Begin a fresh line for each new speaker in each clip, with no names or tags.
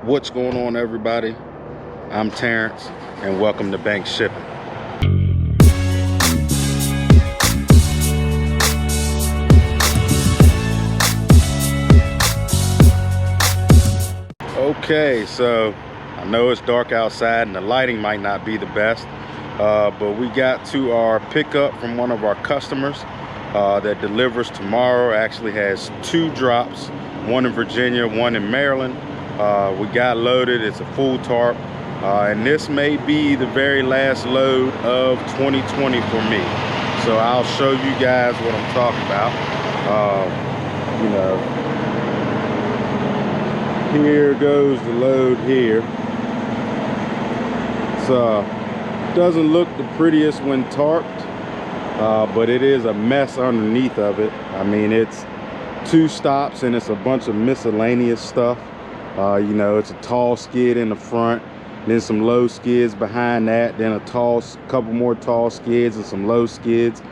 What's going on, everybody? I'm Terrence, and welcome to Bank Shipping. Okay, so I know it's dark outside and the lighting might not be the best, but we got to our pickup from one of our customers that delivers tomorrow. Actually has 2 drops, one in Virginia, one in Maryland. We got loaded. It's a full tarp, and this may be the very last load of 2020 for me. So I'll show you guys what I'm talking about. You know, here goes the load here. So doesn't look the prettiest when tarped, but it is a mess underneath of it. I mean, it's 2 stops and it's a bunch of miscellaneous stuff. You know, it's a tall skid in the front, then some low skids behind that, then a couple more tall skids and some low skids.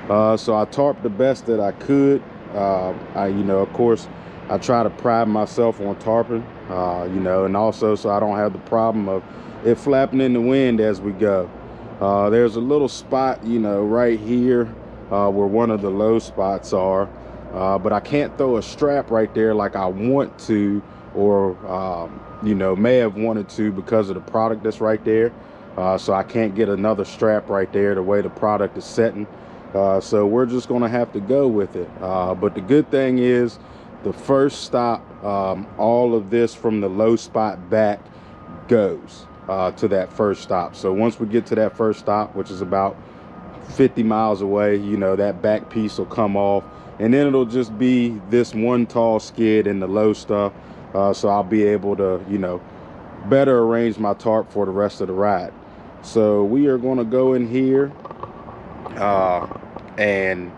So I tarped the best that I could. You know, of course, I try to pride myself on tarping, you know, and also so I don't have the problem of it flapping in the wind as we go. There's a little spot, you know, right here where one of the low spots are, but I can't throw a strap right there like I want to, or you know, may have wanted to because of the product that's right there. So I can't get another strap right there the way the product is setting. So we're just gonna have to go with it. But the good thing is the first stop, all of this from the low spot back goes to that first stop. So once we get to that first stop, which is about 50 miles away, you know, that back piece will come off, and then it'll just be this one tall skid and the low stuff. So I'll be able to, you know, better arrange my tarp for the rest of the ride. So we are going to go in here and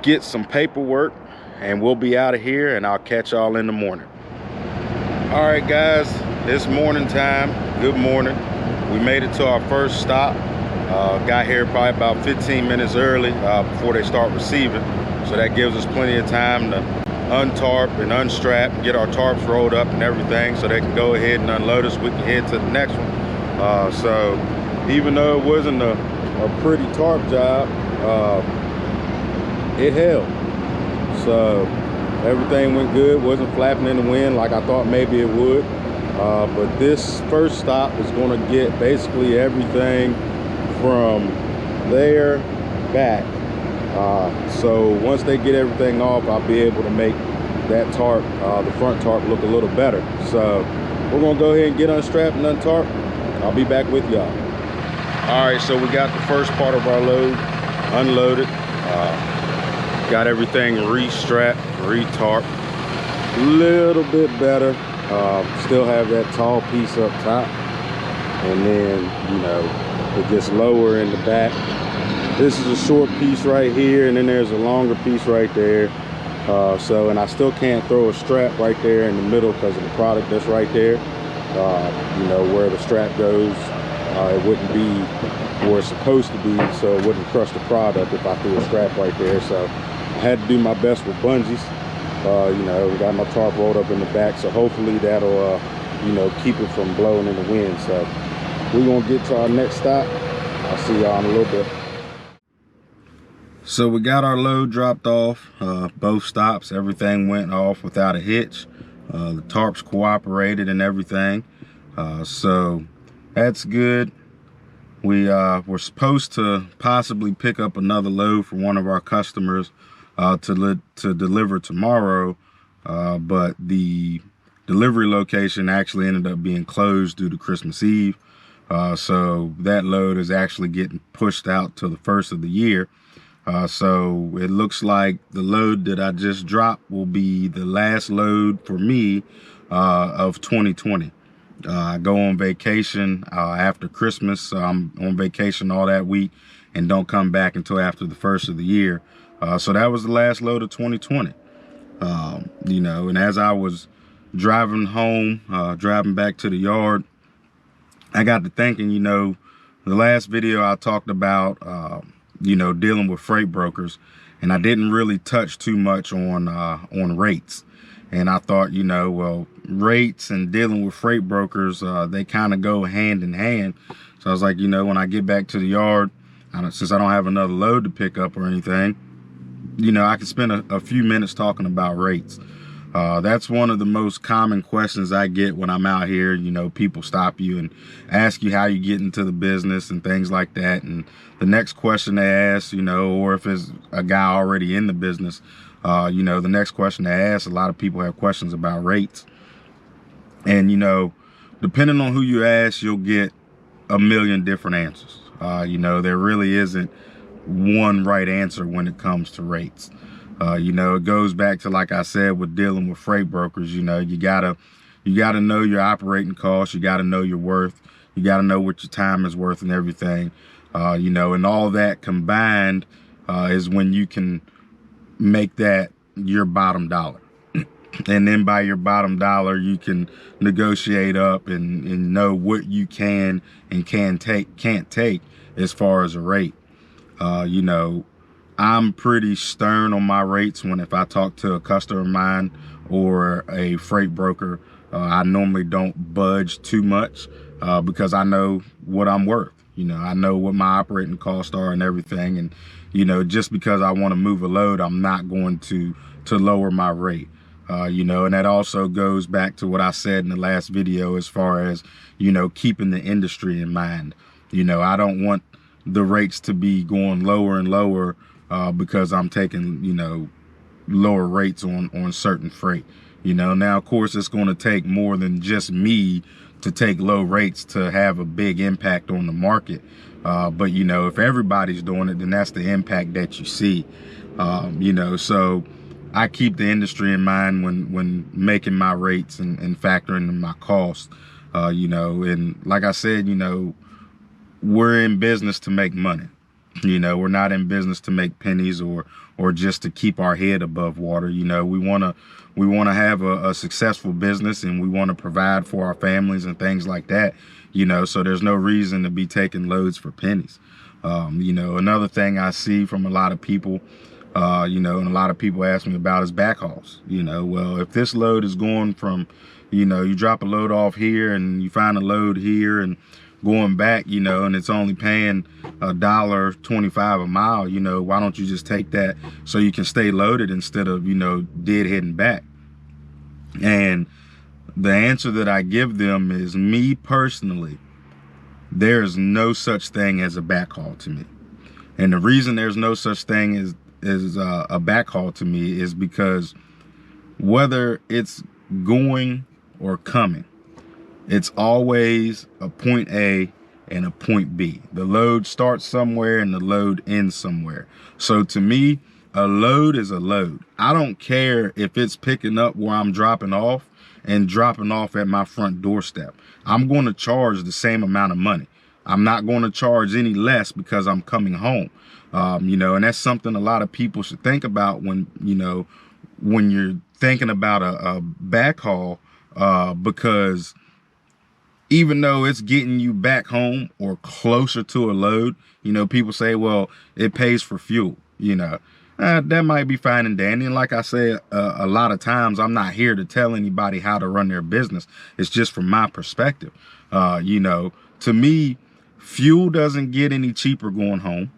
get some paperwork, and we'll be out of here, and I'll catch y'all in the morning. All right, guys, it's morning time. Good morning. We made it to our first stop. Got here probably about 15 minutes early before they start receiving. So that gives us plenty of time to untarp and unstrap and get our tarps rolled up and everything, so they can go ahead and unload us. We can head to the next one. So even though it wasn't a pretty tarp job, it held. So everything went good, wasn't flapping in the wind like I thought maybe it would. But this first stop is going to get basically everything from there back. So once they get everything off, I'll be able to make that tarp, the front tarp, look a little better. So we're gonna go ahead and get unstrapped and untarp. I'll be back with y'all. All right, so we got the first part of our load unloaded. Got everything re-strapped, re-tarped. A little bit better. Still have that tall piece up top, and then, you know, it gets lower in the back. This is a short piece right here, and then there's a longer piece right there. So, and I still can't throw a strap right there in the middle because of the product that's right there. You know, where the strap goes, it wouldn't be where it's supposed to be, so it wouldn't crush the product if I threw a strap right there. So I had to do my best with bungees. You know, we got my tarp rolled up in the back, so hopefully that'll, you know, keep it from blowing in the wind. So we're gonna get to our next stop. I'll see y'all in a little bit. So we got our load dropped off, both stops. Everything went off without a hitch. The tarps cooperated and everything. So that's good. We were supposed to possibly pick up another load for one of our customers to deliver tomorrow, but the delivery location actually ended up being closed due to Christmas Eve. So that load is actually getting pushed out to the first of the year. So it looks like the load that I just dropped will be the last load for me of 2020. I go on vacation after Christmas. So I'm on vacation all that week and don't come back until after the first of the year. So that was the last load of 2020. You know, and as I was driving home, driving back to the yard, I got to thinking, you know, the last video I talked about, you know, dealing with freight brokers, and I didn't really touch too much on rates. And I thought, you know, well, rates and dealing with freight brokers, they kind of go hand in hand. So I was like, you know, when I get back to the yard, since I don't have another load to pick up or anything, you know, I can spend a few minutes talking about rates. That's one of the most common questions I get when I'm out here. You know, people stop you and ask you how you get into the business and things like that. And the next question they ask, you know, or if it's a guy already in the business, you know, the next question they ask, a lot of people have questions about rates. And, you know, depending on who you ask, you'll get a million different answers. You know, there really isn't one right answer when it comes to rates. You know, it goes back to, like I said, with dealing with freight brokers. You know, you gotta know your operating costs. You gotta know your worth. You gotta know what your time is worth and everything. You know, and all that combined is when you can make that your bottom dollar. And then by your bottom dollar, you can negotiate up and know what you can and can't take as far as a rate. You know, I'm pretty stern on my rates if I talk to a customer of mine or a freight broker. I normally don't budge too much because I know what I'm worth. You know, I know what my operating costs are and everything. And, you know, just because I want to move a load, I'm not going to lower my rate. You know, and that also goes back to what I said in the last video as far as, you know, keeping the industry in mind. You know, I don't want the rates to be going lower and lower because I'm taking, you know, lower rates on certain freight. You know, now, of course, it's going to take more than just me to take low rates to have a big impact on the market. But, you know, if everybody's doing it, then that's the impact that you see. You know, so I keep the industry in mind when making my rates and factoring in my costs. You know, and like I said, you know, we're in business to make money. You know, we're not in business to make pennies or just to keep our head above water. You know, we want to have a successful business, and we want to provide for our families and things like that. You know, so there's no reason to be taking loads for pennies. You know, another thing I see from a lot of people, you know, and a lot of people ask me about is backhauls. You know, well, if this load is going from, you know, you drop a load off here and you find a load here and going back, you know, and it's only paying $1.25 a mile, you know, why don't you just take that so you can stay loaded instead of, you know, dead heading back? And the answer that I give them is, me personally, there is no such thing as a backhaul to me. And the reason there's no such thing as a backhaul to me is because whether it's going or coming, it's always a point A and a point B. The load starts somewhere and the load ends somewhere. So to me, a load is a load. I don't care if it's picking up where I'm dropping off and dropping off at my front doorstep. I'm going to charge the same amount of money. I'm not going to charge any less because I'm coming home. You know, and that's something a lot of people should think about when, you know, when you're thinking about a backhaul, because even though it's getting you back home or closer to a load, you know, people say, well, it pays for fuel, you know. That might be fine and dandy. And like I say, a lot of times I'm not here to tell anybody how to run their business. It's just from my perspective. You know, to me, fuel doesn't get any cheaper going home.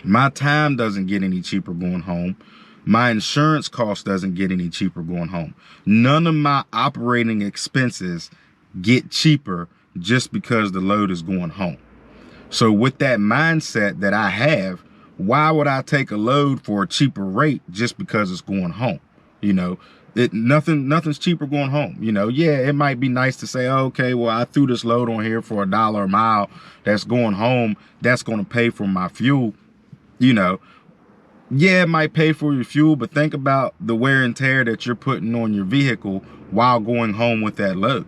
My time doesn't get any cheaper going home. My insurance cost doesn't get any cheaper going home. None of my operating expenses get cheaper just because the load is going home. So with that mindset that I have, why would I take a load for a cheaper rate just because it's going home? You know, nothing's cheaper going home. You know, yeah, it might be nice to say, oh, okay, well, I threw this load on here for $1 a mile that's going home. That's going to pay for my fuel. You know, yeah, it might pay for your fuel, but think about the wear and tear that you're putting on your vehicle while going home with that load.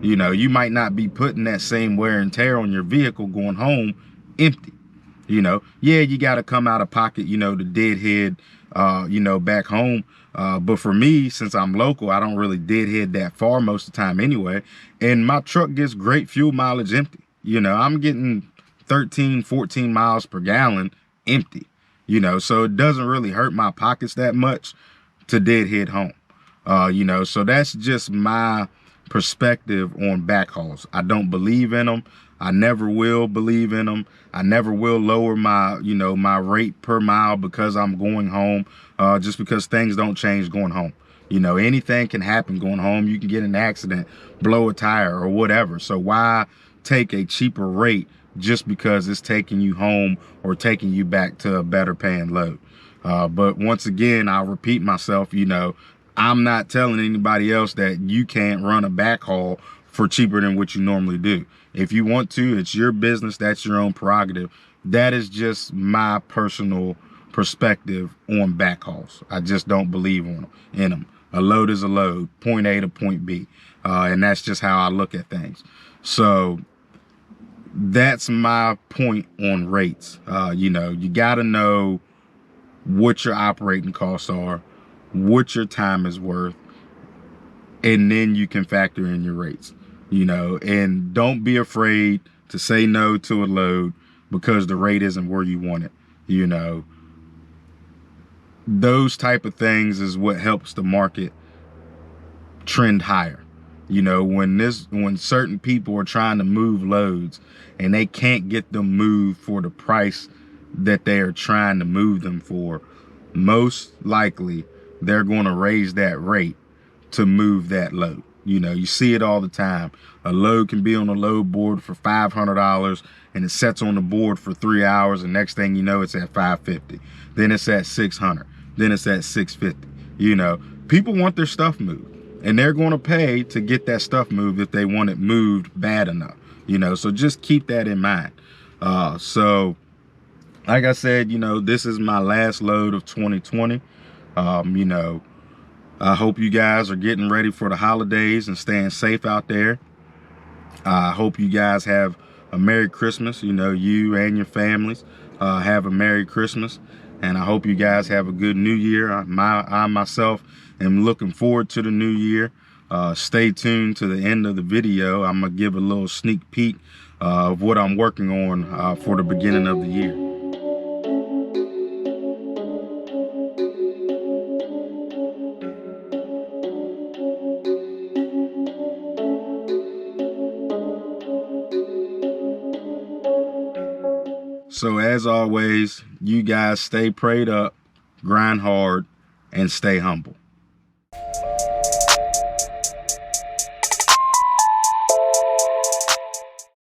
You know, you might not be putting that same wear and tear on your vehicle going home empty. You know, yeah, you got to come out of pocket, you know, the deadhead, you know, back home. But for me, since I'm local, I don't really deadhead that far most of the time anyway. And my truck gets great fuel mileage empty. You know, I'm getting 13, 14 miles per gallon empty, you know, so it doesn't really hurt my pockets that much to deadhead home. You know, so that's just my perspective on backhauls. I don't believe in them. I never will believe in them. I never will lower my, you know, my rate per mile because I'm going home, just because things don't change going home. You know, anything can happen going home. You can get in an accident, blow a tire or whatever. So why take a cheaper rate just because it's taking you home or taking you back to a better paying load? But once again, I'll repeat myself, you know, I'm not telling anybody else that you can't run a backhaul for cheaper than what you normally do. If you want to, it's your business. That's your own prerogative. That is just my personal perspective on backhauls. I just don't believe in them. A load is a load, point A to point B. And that's just how I look at things. So that's my point on rates. You know, you got to know what your operating costs are, what your time is worth, and then you can factor in your rates, you know. And don't be afraid to say no to a load because the rate isn't where you want it. You know, those type of things is what helps the market trend higher. You know, when certain people are trying to move loads and they can't get them moved for the price that they are trying to move them for, most likely they're going to raise that rate to move that load. You know, you see it all the time. A load can be on a load board for $500 and it sets on the board for 3 hours, and next thing you know, it's at $550. Then it's at $600. Then it's at $650. You know, people want their stuff moved, and they're going to pay to get that stuff moved if they want it moved bad enough. You know, so just keep that in mind. So like I said, you know, this is my last load of 2020. You know, I hope you guys are getting ready for the holidays and staying safe out there. I hope you guys have a Merry Christmas. You know, you and your families have a Merry Christmas. And I hope you guys have a good New Year. I myself am looking forward to the new year. Stay tuned to the end of the video. I'm going to give a little sneak peek of what I'm working on for the beginning of the year. So as always, you guys stay prayed up, grind hard, and stay humble.